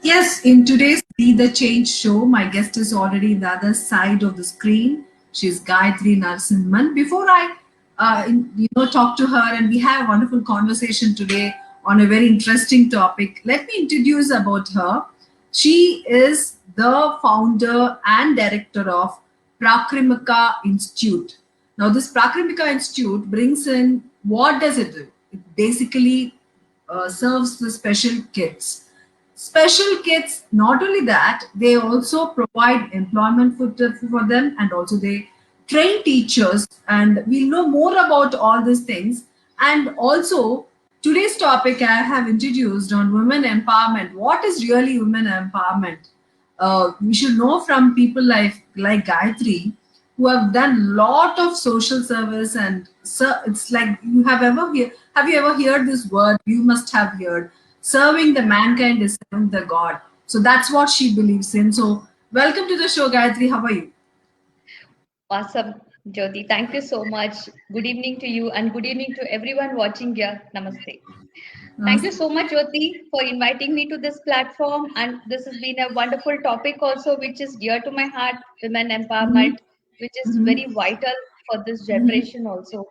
Yes, in today's Be the Change show, my guest is already the other side of the screen. She's Gayatri Narasimhan. Before I, talk to her and we have a wonderful conversation today on a very interesting topic, let me introduce about her. She is the founder and director of Prakrimika Institute. Now, this Prakrimika Institute brings in what does it do? It basically serves the special kids. Special kids, not only that, they also provide employment for them, and also they train teachers, and we'll know more about all these things. And also, today's topic I have introduced on women empowerment. What is really women empowerment? We should know from people like Gayatri, who have done lot of social service, and it's like have you ever heard this word? You must have heard, serving the mankind is serving the god. So that's what she believes in. So welcome to the show, Gayatri. How are you? Awesome, Jyoti. Thank you so much. Good evening to you and good evening to everyone watching here. Namaste. Thank you so much, Jyoti, for inviting me to this platform. And this has been a wonderful topic also, which is dear to my heart, women empowerment, which is very vital for this generation also.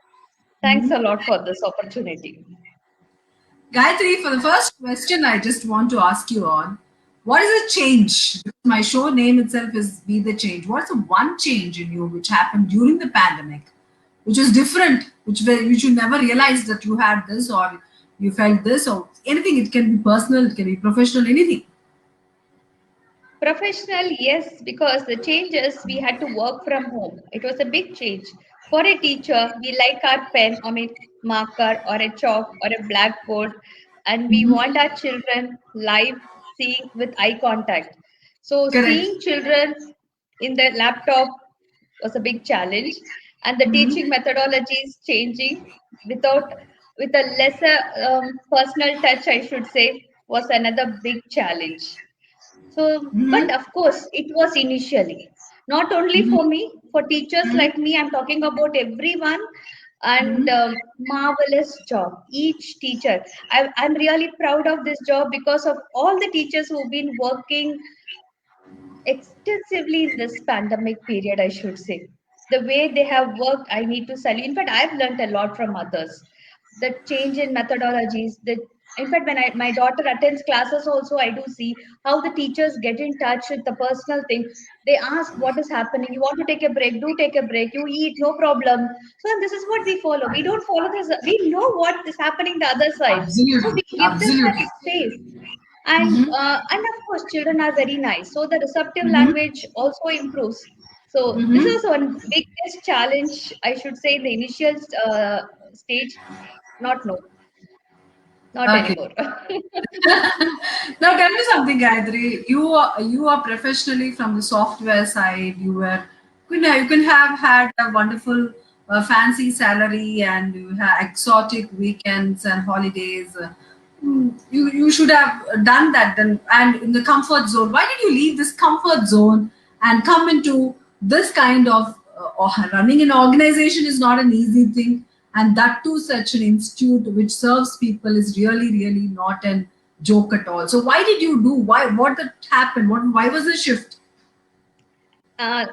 Thanks a lot for this opportunity. Gayatri, for the first question, I just want to ask you on what is a change? My show name itself is Be the Change. What's the one change in you which happened during the pandemic, which was different, which you never realized that you had this, or you felt this, or anything? It can be personal, it can be professional, anything. Professional, yes, because the changes we had to work from home. It was a big change. For a teacher, we like our pen on a marker or a chalk or a blackboard, and we want our children live, seeing with eye contact. So, Correct. seeing children in the laptop was a big challenge, and the teaching methodology is changing without with a lesser personal touch, I should say, was another big challenge. So, but of course, it was initially not only for me, for teachers like me, I'm talking about everyone, and marvelous job. Each teacher, I'm really proud of this job because of all the teachers who've been working extensively in this pandemic period, I should say. The way they have worked, I need to salute. In fact, I've learned a lot from others. The change in methodologies, in fact, when my daughter attends classes, also I do see how the teachers get in touch with the personal thing. They ask what is happening. You want to take a break? Do take a break. You eat, no problem. So this is what we follow. We don't follow this. We know what is happening the other side. So Absolutely. we give them that Absolutely. space, and of course children are very nice, so the receptive language also improves. So this is one biggest challenge, I should say, in the initial stage. Not no, not Okay. anymore. Now tell me something, Gayatri. You are professionally from the software side. You can have had a wonderful, fancy salary, and you have exotic weekends and holidays. You should have done that then, and in the comfort zone. Why did you leave this comfort zone and come into this kind of running an organization is not an easy thing, and that too such an institute which serves people is really not an joke at all. So why did you do? What that happened? Why was the shift? uh,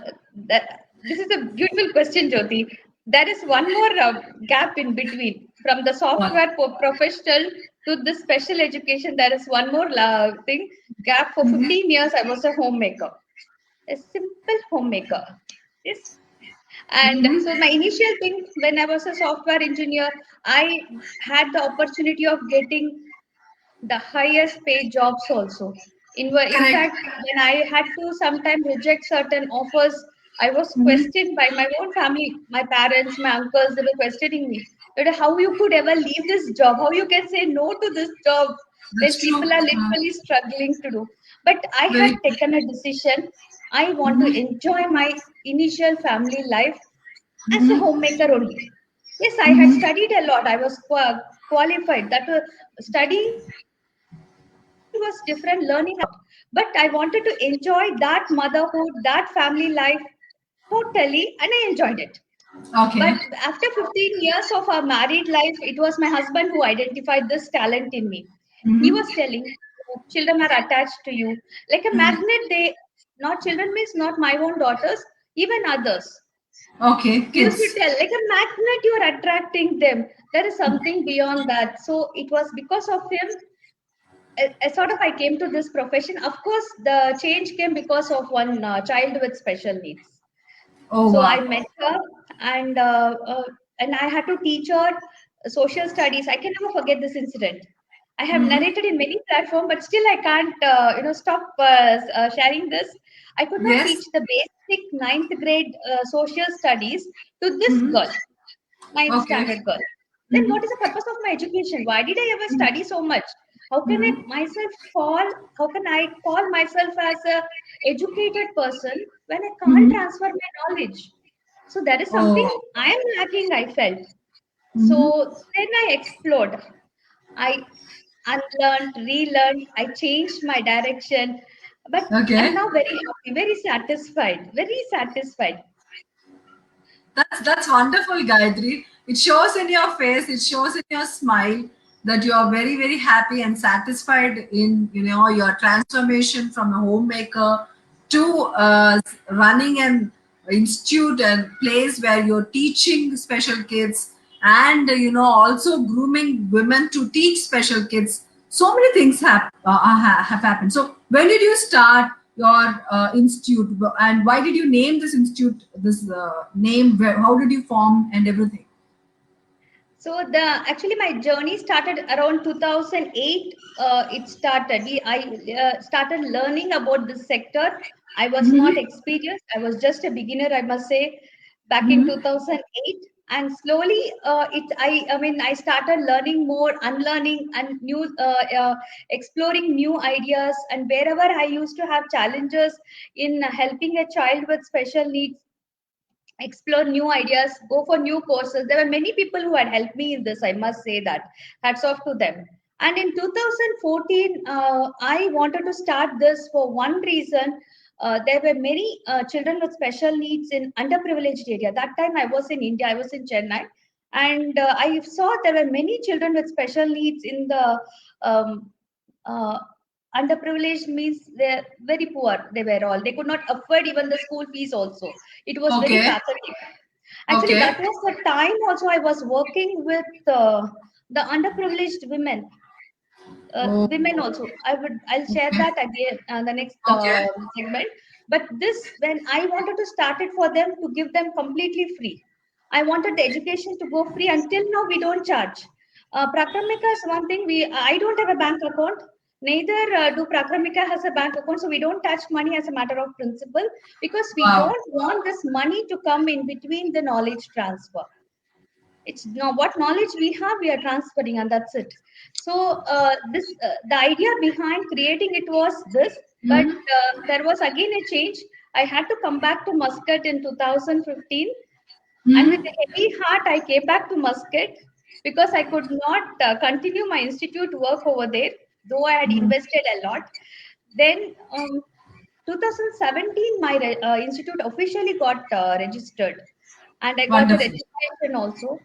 this is a beautiful question, Jyoti. There is one more gap in between from the What? software professional to the special education. There is one more thing gap. For 15 years I was a homemaker, a simple homemaker. Yes. And so my initial thing when I was a software engineer, I had the opportunity of getting the highest paid jobs also. In Correct. fact, when I had to sometimes reject certain offers, I was questioned by my own family, my parents, my uncles. They were questioning me that how you could ever leave this job, how you can say no to this job when That's people true. are literally struggling to do. But I had Very. taken a decision. I want to enjoy my initial family life as a homemaker only. Yes, I had studied a lot. I was qualified. That studying was different, learning a lot. But I wanted to enjoy that motherhood, that family life totally, and I enjoyed it. But Okay. after 15 years of our married life, it was my husband who identified this talent in me. He was telling, children are attached to you like a magnet. They not children means not my own daughters, even others. Okay, You used to kids. tell like a magnet, you are attracting them. There is something beyond that. So it was because of him. I sort of I came to this profession. Of course, the change came because of one child with special needs. Oh So I wow. met her, and I had to teach her social studies. I can never forget this incident. I have Hmm. narrated in many platforms, but still I can't stop sharing this. I could not teach Yes. the basic ninth grade social studies to this Hmm. girl, ninth Okay. standard girl. Then Hmm. what is the purpose of my education? Why did I ever study so much? How can I Hmm. myself call? How can I call myself as a educated person when I can't Hmm. transfer my knowledge? So that is something Oh. I am lacking. I felt. Hmm. So then I explored. I unlearned, relearned. I changed my direction, but I'm Okay. now very happy, very satisfied, very satisfied. That's wonderful, Gayatri. It shows in your face, it shows in your smile that you are very, very happy and satisfied in your transformation from a homemaker to running an institute and place where you're teaching special kids and also grooming women to teach special kids. So many things have happened. So when did you start your institute, and why did you name this institute this name? How did you form and everything? So the actually my journey started around 2008. It started. I started learning about this sector. I was not Hmm. experienced. I was just a beginner, I must say, back in Hmm. 2008. And slowly, I mean, I started learning more, unlearning, and exploring new ideas. And wherever I used to have challenges in helping a child with special needs, explore new ideas, go for new courses. There were many people who had helped me in this, I must say that. Hats off to them. And in 2014, I wanted to start this for one reason. There were many children with special needs in underprivileged area. That time I was in India, I was in Chennai, and I saw there were many children with special needs in the um, uh, underprivileged means they're very poor. They were all, they could not afford even the school fees also. It was very Okay. pathetic. Actually, that Okay. was the time also I was working with the underprivileged women. Oh. Women also. I'll share Okay. that again the next Okay. segment. But this, when I wanted to start it for them to give them completely free. I wanted the education to go free. Until now, we don't charge. Prakramika is one thing. I don't have a bank account. Neither do Prakramika has a bank account, so we don't touch money as a matter of principle because we Wow. don't want this money to come in between the knowledge transfer. It's now what knowledge we have, we are transferring, and that's it. So this the idea behind creating it was this, but Hmm. there was again a change. I had to come back to Muscat in 2015, and with Hmm. a heavy heart I came back to Muscat because I could not continue my institute work over there, though I had Hmm. invested a lot. Then 2017 my institute officially got registered, and I got a Wonderful. registration also.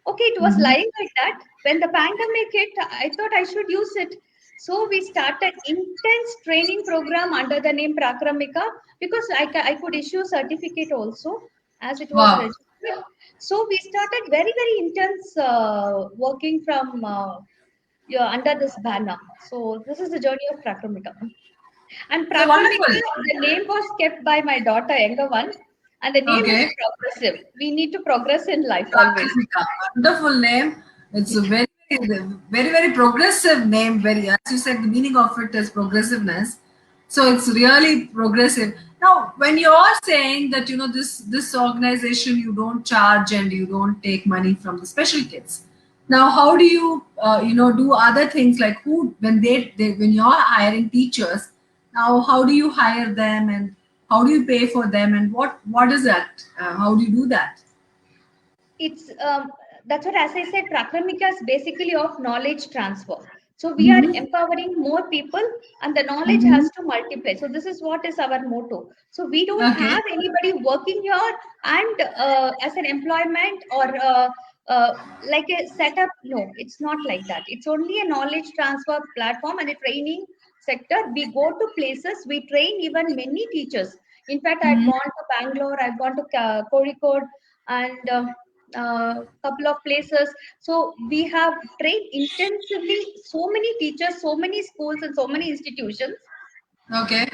Okay, it was Hmm. lying like that. When the pandemic hit, I thought I should use it. So we started intense training program under the name Prakramika because I could issue certificate also as it was Wow. registered. So we started very, very intense working from yeah, under this banner. So this is the journey of Prakramika. And So wonderful. Prakramika, the name was kept by my daughter, younger one, and the name is Okay. progressive. We need to progress in life always. Prakritika. Wonderful name. It's a very, very, very progressive name. Very, as you said, the meaning of it is progressiveness. So it's really progressive. Now, when you are saying that this organization, you don't charge and you don't take money from the special kids. Now, how do you do other things like who when they when you're hiring teachers? Now, how do you hire them and how do you pay for them and what is that? How do you do that? It's that's what, as I said, Prakramika is basically of knowledge transfer. So we are Mhm. empowering more people, and the knowledge Mhm. has to multiply. So this is what is our motto. So we don't Okay. have anybody working here and as an employment or like a setup. No, it's not like that. It's only a knowledge transfer platform and a training sector, we go to places, we train even many teachers. In fact, I've Mhm. gone to Bangalore, I've gone to Kozhikode, and couple of places. So we have trained intensively so many teachers, so many schools, and so many institutions, Okay.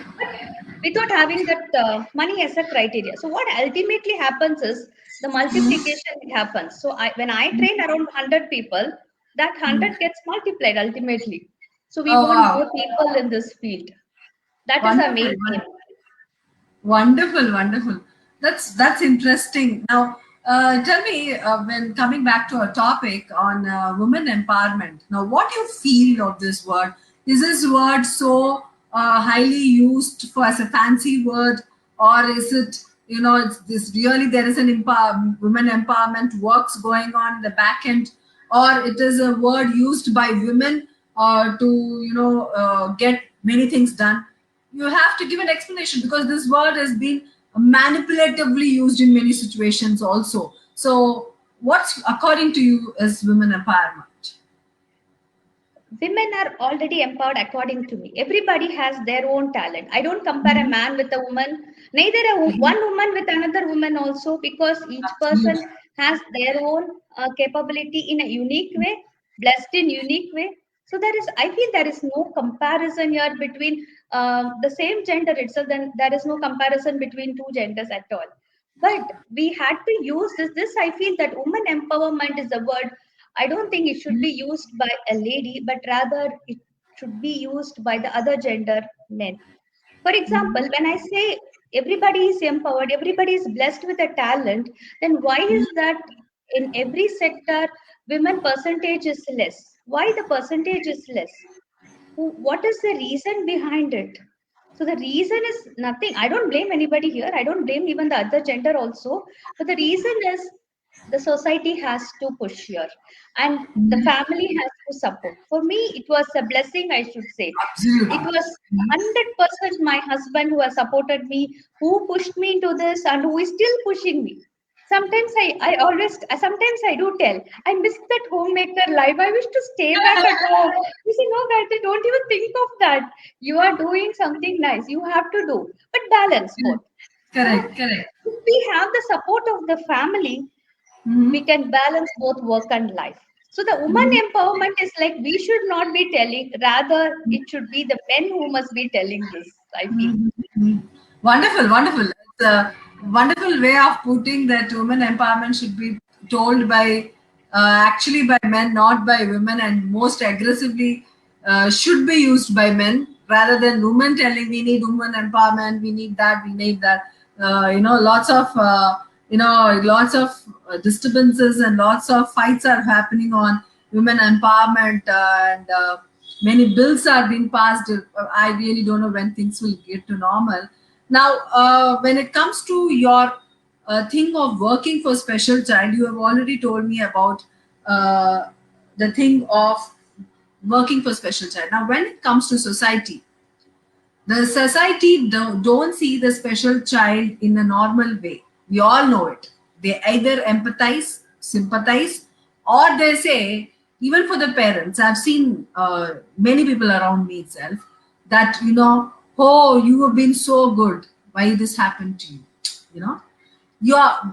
without having that money as a criteria. So what ultimately happens is the multiplication it happens. So when I train around 100 people, that 100 gets multiplied ultimately. So we Oh want wow. more people in this field. That is our Wonderful. main aim. Wonderful, wonderful. That's interesting. Now, tell me, when coming back to our topic on women empowerment. Now, what do you feel of this word? Is this word so highly used for as a fancy word, or is it, it's this really there is an women empowerment works going on in the back end, or it is a word used by women to get many things done? You have to give an explanation, because this word has been manipulatively used in many situations also. So what's according to you as women empowerment? Women are already empowered according to me. Everybody has their own talent. I don't compare a Mhm. man with a woman, neither Mhm. one woman with another woman also, because each person Absolutely. has their own capability in a unique way, blessed in unique way. So I feel there is no comparison here between the same gender itself. Then there is no comparison between two genders at all. But we had to use this. I feel that woman empowerment is a word. I don't think it should be used by a lady, but rather it should be used by the other gender, men. For example, when I say everybody is empowered, everybody is blessed with a talent, then why is that in every sector women percentage is less? Why the percentage is less? What is the reason behind it? So the reason is nothing. I don't blame anybody here. I don't blame even the other gender also. But the reason is the society has to push here, and the family has to support. For me, it was a blessing, I should say. It Absolutely. was 100% my husband who has supported me, who pushed me into this, and who is still pushing me. Sometimes I do tell, I miss that homemaker life. I wish to stay back at home. You say, no, Gayatri, don't even think of that. You are doing something nice. You have to do, but balance both. So Correct, correct. if we have the support of the family, we Mhm. can balance both work and life. So the woman empowerment is like we should not be telling, rather it should be the men who must be telling this, I feel. Mhm. Wonderful, wonderful. It's a wonderful way of putting that women empowerment should be told by actually by men, not by women, and most aggressively should be used by men rather than women telling we need women empowerment, we need that, we need that. Lots of disturbances and lots of fights are happening on women empowerment, and many bills are being passed. I really don't know when things will get to normal. Now, when it comes to your thing of working for special child, you have already told me about uh, the thing of working for special child. Now, when it comes to society, the society don't see the special child in a normal way. We all know it. They either empathize, sympathize, or they say, even for the parents, I've seen many people around me itself that, oh, you have been so good. Why this happened to you? You know,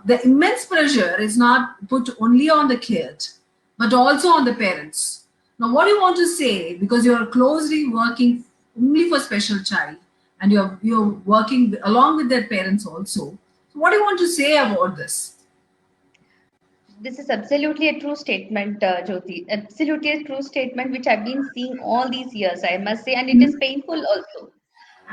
the immense pressure is not put only on the kid, but also on the parents. Now, what do you want to say? Because you are closely working only for special child, and you're working along with their parents also. So what do you want to say about this? This is absolutely a true statement, Jyoti. Absolutely a true statement, which I've been seeing all these years, I must say, and it is painful also.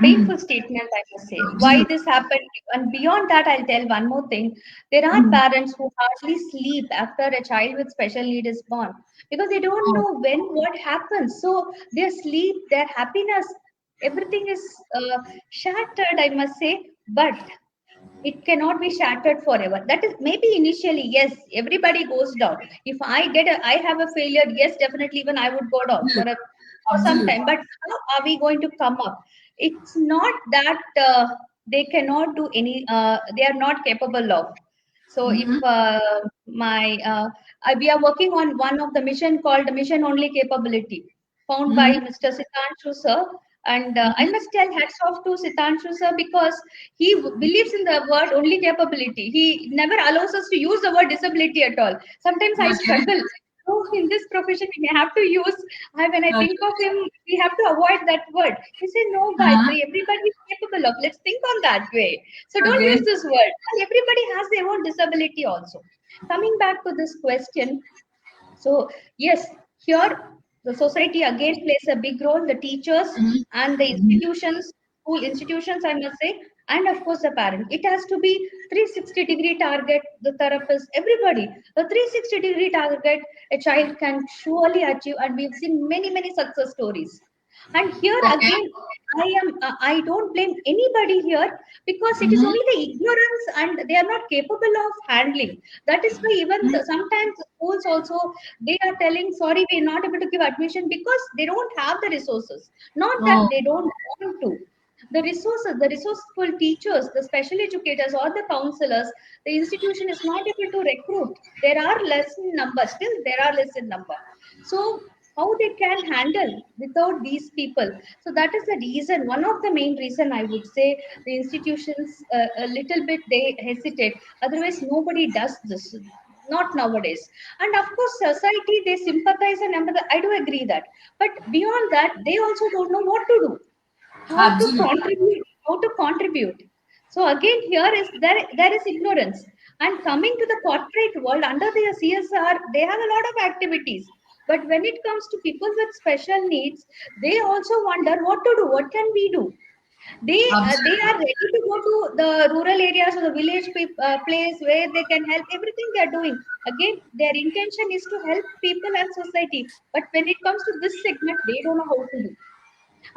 Painful statement, I must say. Why Absolutely. this happened? And beyond that, I'll tell one more thing. There are Mhm. parents who hardly sleep after a child with special need is born, because they don't Oh, know when what happens. So their sleep, their happiness, everything is shattered, I must say. But it cannot be shattered forever. That is maybe initially, yes, everybody goes down. If I have a failure, yes, definitely even I would go down absolutely. for some Absolutely. time. But how are we going to come up? It's not that they cannot do any, they are not capable of. So if Mhm. we are working on one of the mission called Mission Only Capability, found by Mhm. Mr. Sitanshu sir. And I must tell hats off to Sitanshu sir, because he believes in the word only capability. He never allows us to use the word disability at all. Sometimes I Okay. struggle. So in this profession, we may have to use, when I Okay. think of him, we have to avoid that word. He said, no, Uh-huh. Gayatri, everybody is capable of. Let's think on that way. So don't Okay. use this word. And everybody has their own disability also. Coming back to this question, so yes, here the society again plays a big role, the teachers and the institutions, school institutions, I must say, and of course the parent. It has to be 360-degree target, the therapist, everybody. The 360-degree target a child can surely achieve, and we've seen many, many success stories. And here Okay. again, I don't blame anybody here, because it is Mm-hmm. only the ignorance and they are not capable of handling. That is why even sometimes the schools also, they are telling, sorry, we are not able to give admission because they don't have the resources. Not that Oh, they don't want to. The resources, the resourceful teachers, the special educators or the counselors, the institution is not able to recruit. There are less in number, still there are less in number. So how they can handle without these people? So that is the reason, one of the main reason I would say, the institutions a little bit they hesitate. Otherwise nobody does this, not nowadays. And of course society, they sympathize and empathize, I do agree that. But beyond that, they also don't know what to do, absolutely. how to contribute. So again here is there is ignorance. And coming to the corporate world, under the CSR, they have a lot of activities, but when it comes to people with special needs, they also wonder what to do, what can we do. They Absolutely. are ready to go to the rural areas or the village place where they can help. Everything they are doing, again their intention is to help people and society, but when it comes to this segment, they don't know how to do.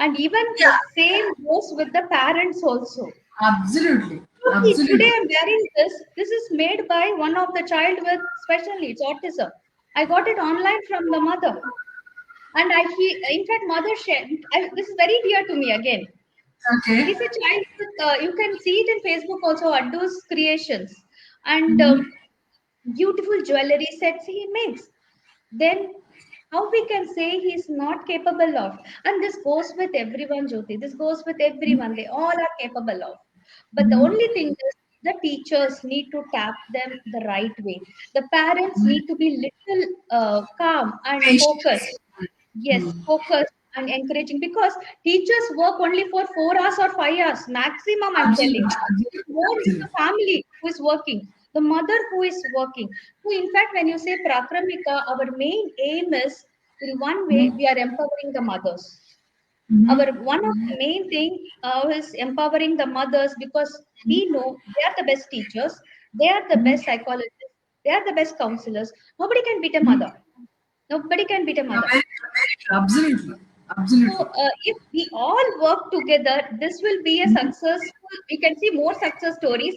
And even the Yeah, same goes with the parents also. absolutely. So see, today Absolutely. I'm wearing this. This is made by one of the child with special needs, autism. I got it online from the mother. And in fact, mother shared, this is very dear to me again. Okay. He's a child with, you can see it in Facebook also, Addu's creations. And Mhm. beautiful jewelry sets he makes. Then how we can say he's not capable of? And this goes with everyone, Jyoti. This goes with everyone. They all are capable of. But the only thing is, the teachers need to tap them the right way. The parents need to be little calm and focused. Patience. Yes, focused and encouraging, because teachers work only for 4 hours or 5 hours maximum, I'm Absolutely. telling. It's more is the Absolutely. family who is working, the mother who is working. So, in fact, when you say Prakramika, our main aim is, in one way, we are empowering the mothers. Our one of the main thing is empowering the mothers, because we know they are the best teachers, they are the best psychologists, they are the best counselors. Nobody can beat a mother. Nobody can beat a You're mother. very true. Absolutely. So, Absolutely. if we all work together, this will be a successful. We can see more success stories.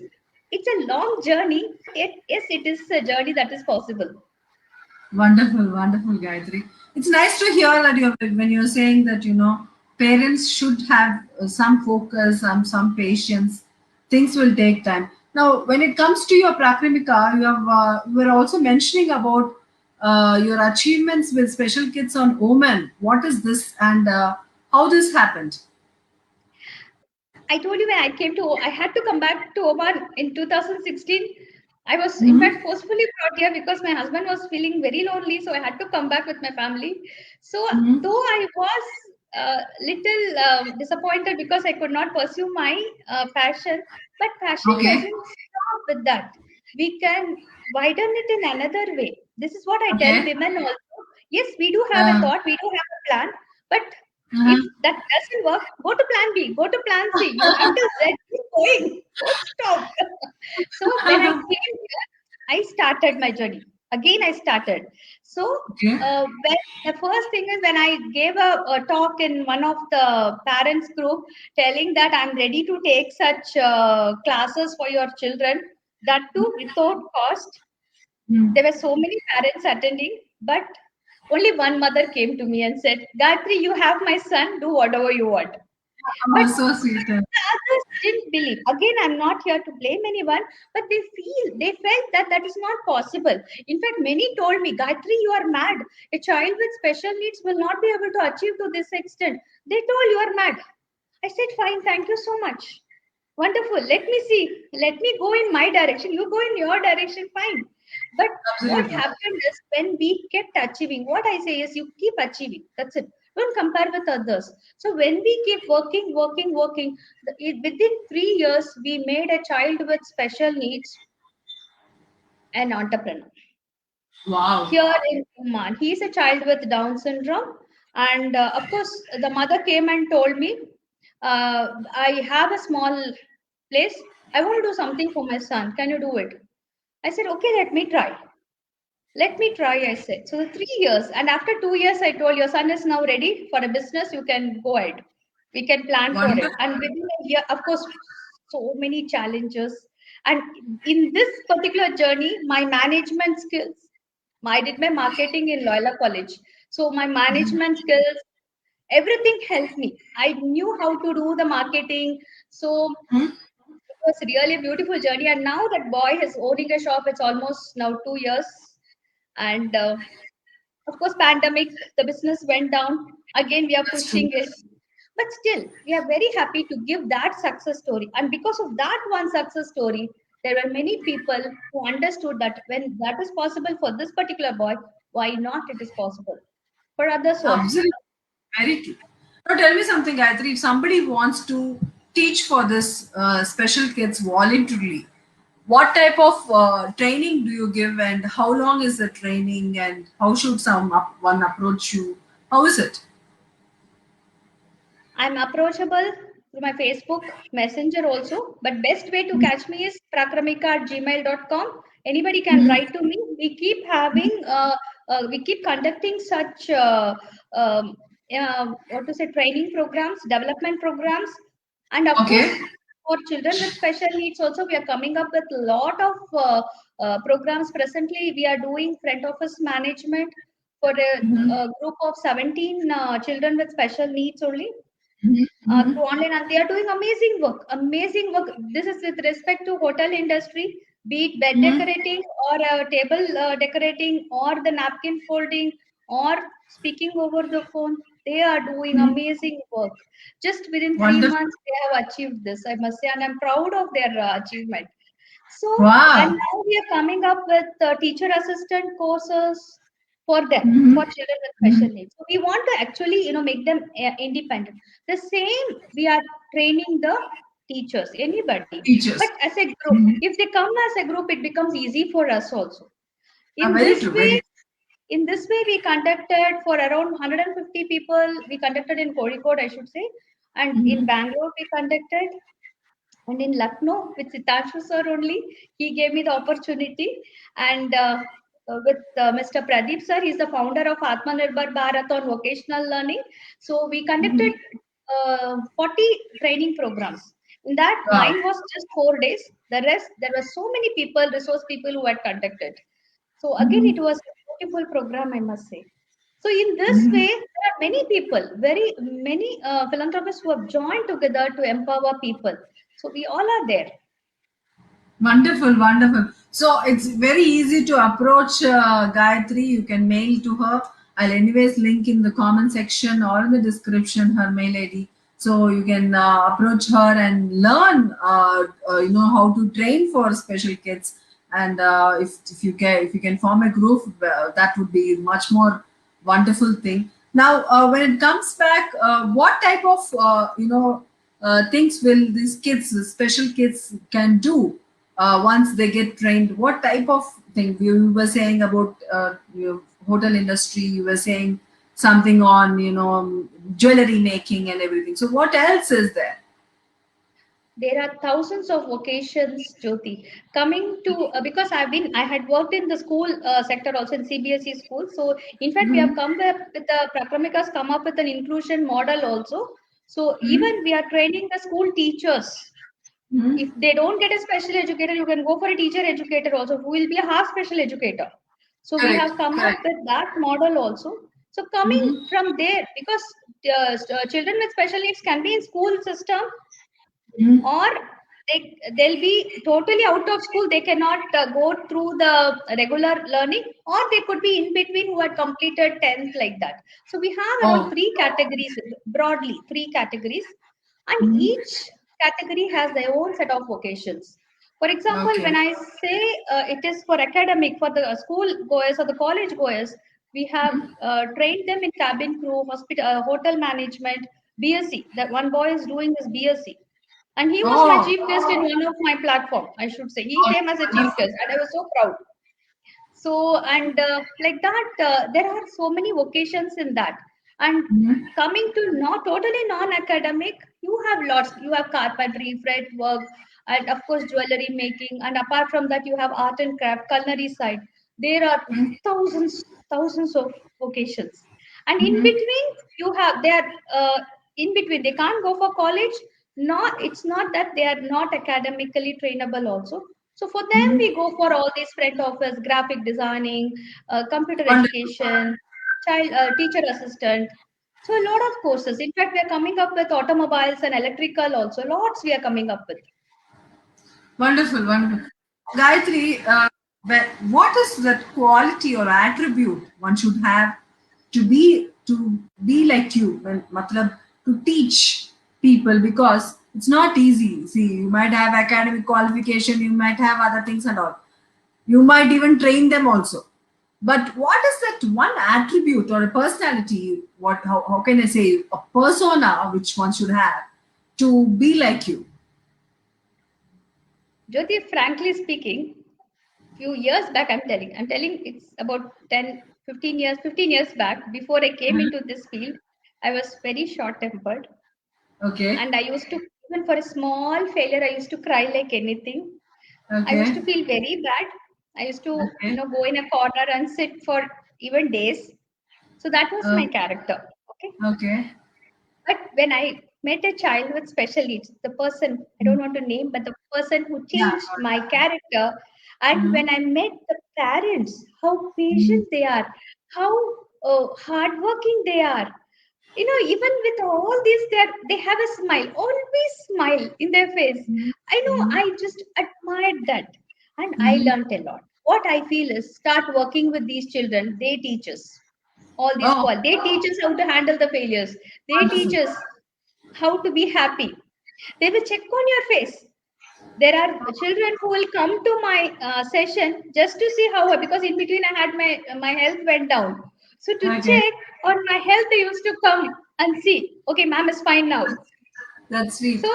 It's a long journey, but yes, it is a journey that is possible. Wonderful, wonderful, Gayatri. It's nice to hear that when you're saying that parents should have some focus, some patience. Things will take time. Now, when it comes to your Prakrimika, you were also mentioning about your achievements with special kids on Omen. What is this, and how this happened? I told you when I came to, I had to come back to Oman in 2016. I was, in Mm-hmm. fact, forcefully brought here because my husband was feeling very lonely, so I had to come back with my family. So, Mm-hmm. though I was little disappointed because I could not pursue my passion, but passion Okay. doesn't stop with that. We can widen it in another way. This is what I tell Okay. women also. Yes, we do have a Uh, thought, we do have a plan, but if uh-huh. that doesn't work, go to plan B, go to plan C. You have to Z, keep going, don't stop. So when I came here, I started my journey. Again, I started. So Okay. when the first thing is, when I gave a talk in one of the parents group, telling that I'm ready to take such classes for your children, that too without cost. Mm. There were so many parents attending, but only one mother came to me and said, Gayatri, you have my son, do whatever you want. But Oh, so sweet. the others didn't believe. Again, I'm not here to blame anyone, but they felt that that is not possible. In fact, many told me, Gayatri, you are mad. A child with special needs will not be able to achieve to this extent. They told you are mad. I said, fine, thank you so much. Wonderful. Let me see. Let me go in my direction. You go in your direction, fine. But what Absolutely. happened is when we kept achieving, what I say is you keep achieving. That's it. Don't compare with others. So when we keep working, within 3 years, we made a child with special needs an entrepreneur Wow. here in Oman. He's a child with Down syndrome. And of course, the mother came and told me, I have a small place. I want to do something for my son. Can you do it? I said, okay, let me try. Let me try, I said. So 3 years. And after 2 years, I told your son is now ready for a business. You can go ahead. We can plan for it. Wonderful. And within a year, of course, so many challenges. And in this particular journey, my management skills, I did my marketing in Loyola College. So my management skills, everything helped me. I knew how to do the marketing. So Hmm? it was really a beautiful journey. And now that boy is owning a shop. It's almost now 2 years. And of course, pandemic, the business went down. Again, we are That's true. pushing it. But still, we are very happy to give that success story. And because of that one success story, there were many people who understood that when that is possible for this particular boy, why not it is possible for others also. Absolutely. Very true. Now tell me something, Gayatri. If somebody wants to teach for this special kids voluntarily, what type of training do you give, and how long is the training, and how should one approach you? How is it? I'm approachable through my Facebook Messenger also, but best way to catch me is prakramika@gmail.com. Anybody can write to me. We keep having, we keep conducting such, what to say, training programs, development programs, and of course, Okay. for children with special needs also, we are coming up with a lot of programs. Presently, we are doing front office management for a group of 17 children with special needs only through online, and they are doing amazing work. This is with respect to hotel industry, be it bed decorating or table decorating or the napkin folding or speaking over the phone. They are doing amazing work. Just within three Wonderful. months they have achieved this, I must say, and I'm proud of their achievement. So, and Wow. now we are coming up with teacher assistant courses for them, for children with special needs. So we want to actually, make them independent. The same, we are training the teachers, anybody. But Teachers. as a group, if they come as a group, it becomes easy for us also. In Very this true. way, Very. we conducted for around 150 people. We conducted in Kozhikode, I should say, and in Bangalore we conducted, and in Lucknow with Sitanshu sir only. He gave me the opportunity, and with Mr. Pradeep sir, he's the founder of Atmanirbhar Bharat on vocational learning. So we conducted 40 training programs. In that, Wow. mine was just 4 days. The rest, there were so many people, resource people who had conducted. So again, it was a beautiful program, I must say. So in this way, there are many people, very many philanthropists who have joined together to empower people. So we all are there. Wonderful, wonderful. So it's very easy to approach Gayatri. You can mail to her. I'll anyways link in the comment section or in the description her mail ID. So you can approach her and learn, how to train for special kids. And if you can form a group, that would be much more wonderful thing. Now, when it comes back, what type of things will these kids, the special kids, can do once they get trained? What type of thing you were saying about your hotel industry? You were saying something on jewelry making and everything. So what else is there? There are thousands of vocations, Jyoti. Coming to because I had worked in the school sector also in CBSE school. So in fact, we have come up with the Prakramikas come up with an inclusion model also. So even we are training the school teachers. If they don't get a special educator, you can go for a teacher educator also, who will be a half special educator. So we Correct, have come up correct. with that model also. So coming from there, because children with special needs can be in school system or they'll be totally out of school. They cannot go through the regular learning, or they could be in between who had completed 10th, like that. So we have around Oh. three categories, broadly three categories, and Mhm. each category has their own set of vocations. For example, Okay. when I say it is for academic, for the school goers or the college goers, we have trained them in cabin crew, hospital, hotel management, BSc. That one boy is doing his BSc, and he was my Oh. chief guest in one of my platform, I should say. He Oh, came as a chief wonderful. guest, and I was so proud. So, and like that, there are so many vocations in that. And Mhm. coming to not totally non-academic, you have lots. You have carpentry, fret work, and of course jewelry making, and apart from that you have art and craft, culinary side. There are thousands of vocations, and in Mhm. between you have, they are in between, they can't go for college. Not, it's not that they are not academically trainable also. So for them, Mhm. we go for all these front office, graphic designing, computer Wonderful. education, child teacher assistant. So a lot of courses. In fact, we are coming up with automobiles and electrical also. Lots we are coming up with. Wonderful. Wonderful. Gayatri, what is that quality or attribute one should have to be like you? When, matlab, to teach people, because it's not easy. See, you might have academic qualification, you might have other things and all. You might even train them also. But what is that one attribute or a personality? What? How can I say a persona which one should have to be like you? Jyoti, frankly speaking, few years back, I'm telling it's about 10, 15 years, 15 years back, before I came into this field, I was very short tempered. Okay. And I used to, even for a small failure, I used to cry like anything. I used to Okay. feel very bad. I used to, Okay. go in a corner and sit for even days. So that was my Oh, character. Okay. okay. But when I met a child with special needs, the person, I don't want to name, but the person who Yeah. changed my character, and Mm-hmm. when I met the parents, how Mm-hmm. patient they are, how hardworking they are. Even with all this, they have a smile, always smile in their face. I know, Mm-hmm. I just admired that, and I Mm-hmm. learned a lot. What I feel is, start working with these children. They teach us all these Oh, qual. They teach us how to handle the failures. They teach wonderful. us how to be happy. They will check on your face. There are children who will come to my session just to see how, because in between I had my health went down. So to Okay. check on my health, they used to come and see. Okay, ma'am is fine now. That's So sweet.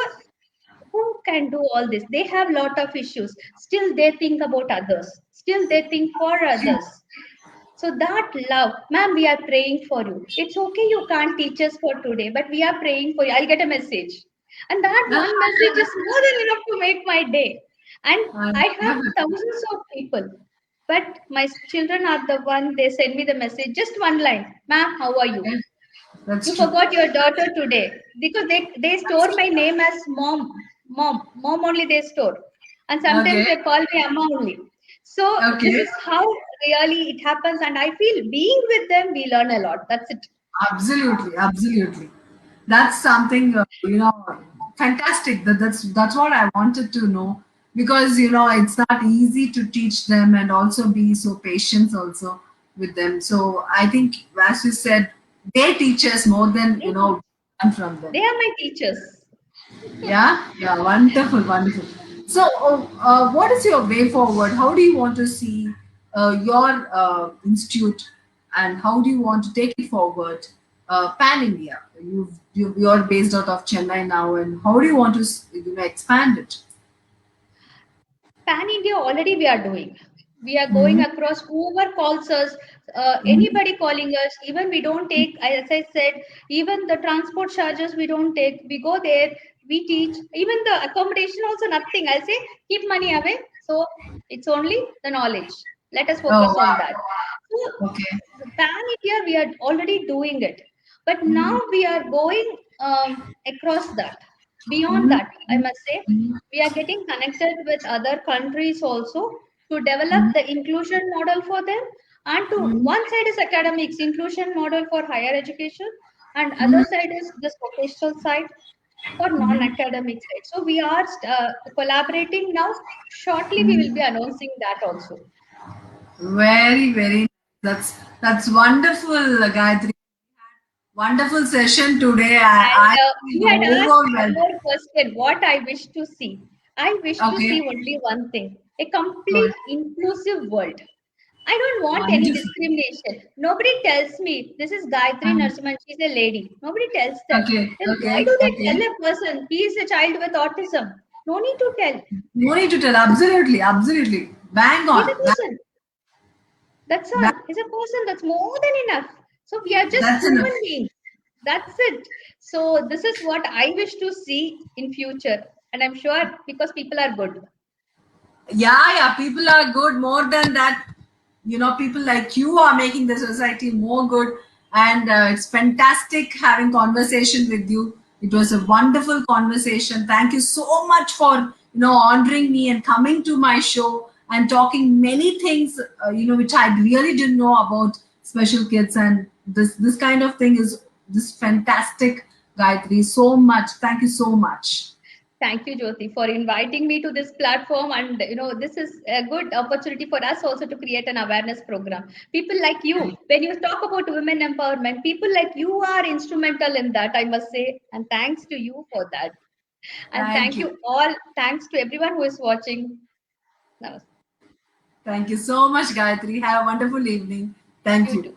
who can do all this? They have lot of issues. Still, they think about others. Still, they think for Sweet. others. So that love, ma'am, we are praying for you. It's okay, you can't teach us for today, but we are praying for you. I'll get a message. And that Ah, one message is more than enough to make my day. And I I have love it. thousands of people, but my children are the one, they send me the message, just one line, ma'am, how are you? Okay. That's You true. forgot your daughter today, because they store my name as mom only they store, and sometimes Okay. they call me Amma only. So this Okay. is how really it happens, and I feel being with them, we learn a lot. That's it. Absolutely. Absolutely. That's something fantastic. That's what I wanted to know, because it's not easy to teach them and also be so patient also with them. So I think, as you said, they teach us more than They, learn from them. they are my teachers. Yeah, yeah, wonderful, wonderful. So, what is your way forward? How do you want to see your institute, and how do you want to take it forward, pan India? You're based out of Chennai now, and how do you want to expand it? Pan India already we are doing. We are going Mm-hmm. across whoever calls us, anybody calling us. Even we don't take, as I said, even the transport charges we don't take. We go there, we teach. Even the accommodation also nothing. I say keep money away. So it's only the knowledge. Let us Oh focus on wow. that. So Okay. Pan India we are already doing it, but now we are going across that. Beyond Mm-hmm. that, I must say, we are getting connected with other countries also to develop the inclusion model for them. And to Mm-hmm. one side is academics, inclusion model for higher education, and other Mm-hmm. side is this vocational side. for non-academic side. So we are collaborating now. Shortly, we will be announcing that also. Very, very. That's wonderful, Gayatri. Wonderful session today. And I you feel had asked one overwhelmed. more question, what I wish to see. I wish to Okay, see only one thing, a good. complete inclusive world. I don't want any Wonderful. discrimination. Nobody tells me this is Gayatri Um, Narasimhan, she's a lady. Nobody tells that. okay, Then why okay, do they okay. tell a person he is a child with autism? No need to tell. No need to tell. Absolutely, absolutely. Bang He's a on. person. That's Bang, all. He's a person. That's more than enough. So we are just that's enough. human beings. That's it. So this is what I wish to see in future. And I'm sure because people are good. Yeah, people are good. More than that, people like you are making the society more good. And it's fantastic having conversation with you. It was a wonderful conversation. Thank you so much for honoring me and coming to my show and talking many things which I really didn't know about special kids. And this kind of thing is this fantastic, Gayatri. So much. Thank you so much. Thank you, Jyoti, for inviting me to this platform. And this is a good opportunity for us also to create an awareness program. People like you, when you talk about women empowerment, people like you are instrumental in that, I must say. And thanks to you for that. And Thank thank you. you all. Thanks to everyone who is watching. Namaste. Thank you so much, Gayatri. Have a wonderful evening. Thank You you. too.